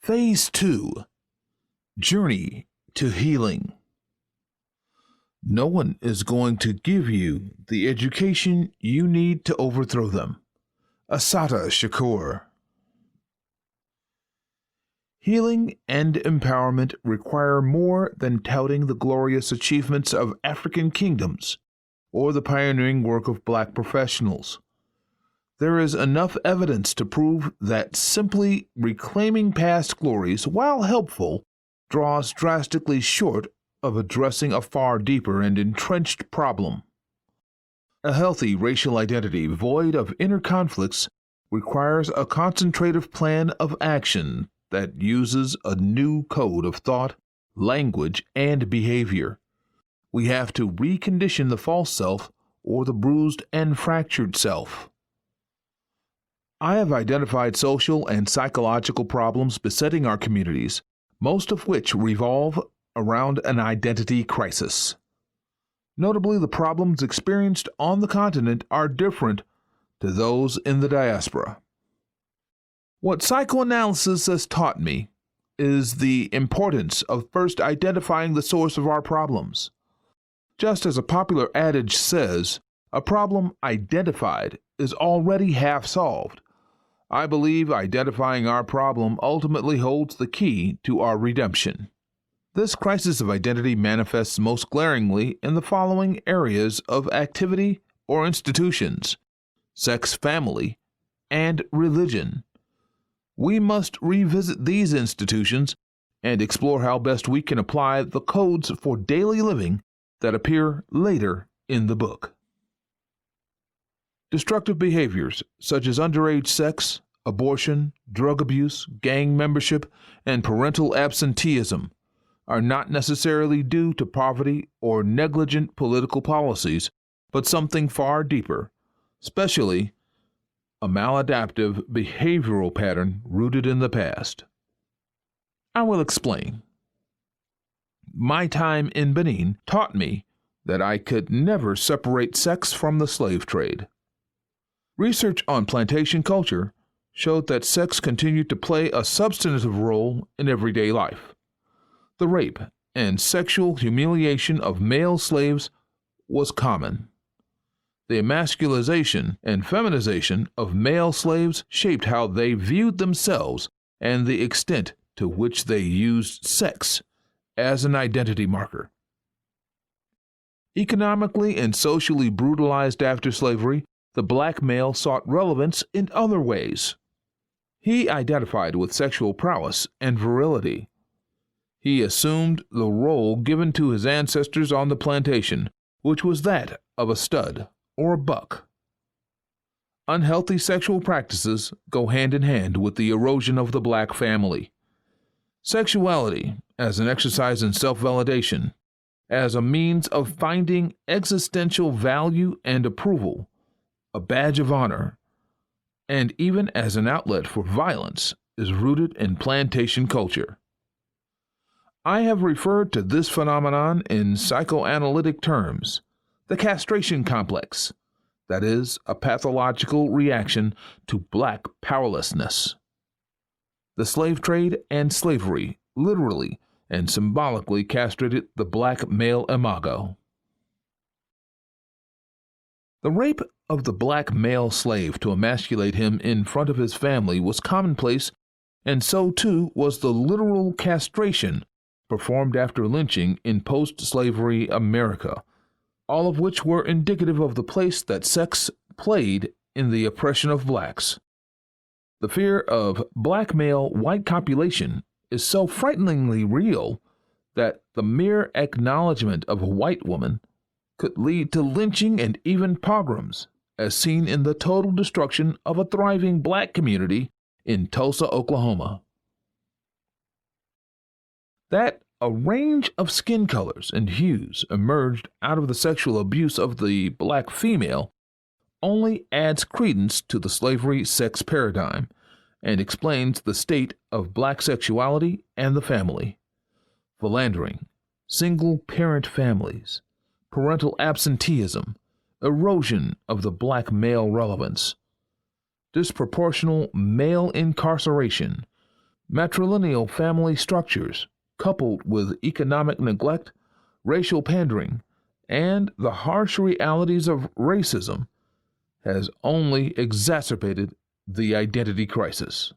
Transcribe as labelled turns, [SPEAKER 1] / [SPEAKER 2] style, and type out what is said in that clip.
[SPEAKER 1] Phase 2. Journey to Healing. No one is going to give you the education you need to overthrow them. Assata Shakur. Healing and empowerment require more than touting the glorious achievements of African kingdoms or the pioneering work of Black professionals. There is enough evidence to prove that simply reclaiming past glories, while helpful, draws drastically short of addressing a far deeper and entrenched problem. A healthy racial identity void of inner conflicts requires a concentrative plan of action that uses a new code of thought, language, and behavior. We have to recondition the false self or the bruised and fractured self. I have identified social and psychological problems besetting our communities, most of which revolve around an identity crisis. Notably, the problems experienced on the continent are different to those in the diaspora. What psychoanalysis has taught me is the importance of first identifying the source of our problems. Just as a popular adage says, a problem identified is already half solved. I believe identifying our problem ultimately holds the key to our redemption. This crisis of identity manifests most glaringly in the following areas of activity or institutions: sex, family, and religion. We must revisit these institutions and explore how best we can apply the codes for daily living that appear later in the book. Destructive behaviors such as underage sex, abortion, drug abuse, gang membership, and parental absenteeism are not necessarily due to poverty or negligent political policies, but something far deeper, especially a maladaptive behavioral pattern rooted in the past. I will explain. My time in Benin taught me that I could never separate sex from the slave trade. Research on plantation culture showed that sex continued to play a substantive role in everyday life. The rape and sexual humiliation of male slaves was common. The emasculization and feminization of male slaves shaped how they viewed themselves and the extent to which they used sex as an identity marker. Economically and socially brutalized after slavery, the black male sought relevance in other ways. He identified with sexual prowess and virility. He assumed the role given to his ancestors on the plantation, which was that of a stud or a buck. Unhealthy sexual practices go hand in hand with the erosion of the black family. Sexuality as an exercise in self-validation, as a means of finding existential value and approval, a badge of honor, and even as an outlet for violence, is rooted in plantation culture. I have referred to this phenomenon in psychoanalytic terms, the castration complex, that is, a pathological reaction to black powerlessness. The slave trade and slavery literally and symbolically castrated the black male imago. The rape of the black male slave to emasculate him in front of his family was commonplace, and so too was the literal castration performed after lynching in post-slavery America, all of which were indicative of the place that sex played in the oppression of blacks. The fear of black male white copulation is so frighteningly real that the mere acknowledgement of a white woman could lead to lynching and even pogroms, as seen in the total destruction of a thriving black community in Tulsa, Oklahoma. That a range of skin colors and hues emerged out of the sexual abuse of the black female only adds credence to the slavery sex paradigm and explains the state of black sexuality and the family. Philandering, single-parent families, parental absenteeism, erosion of the black male relevance, disproportional male incarceration, Matrilineal family structures, coupled with economic neglect, racial pandering, and the harsh realities of racism, has only exacerbated the identity crisis.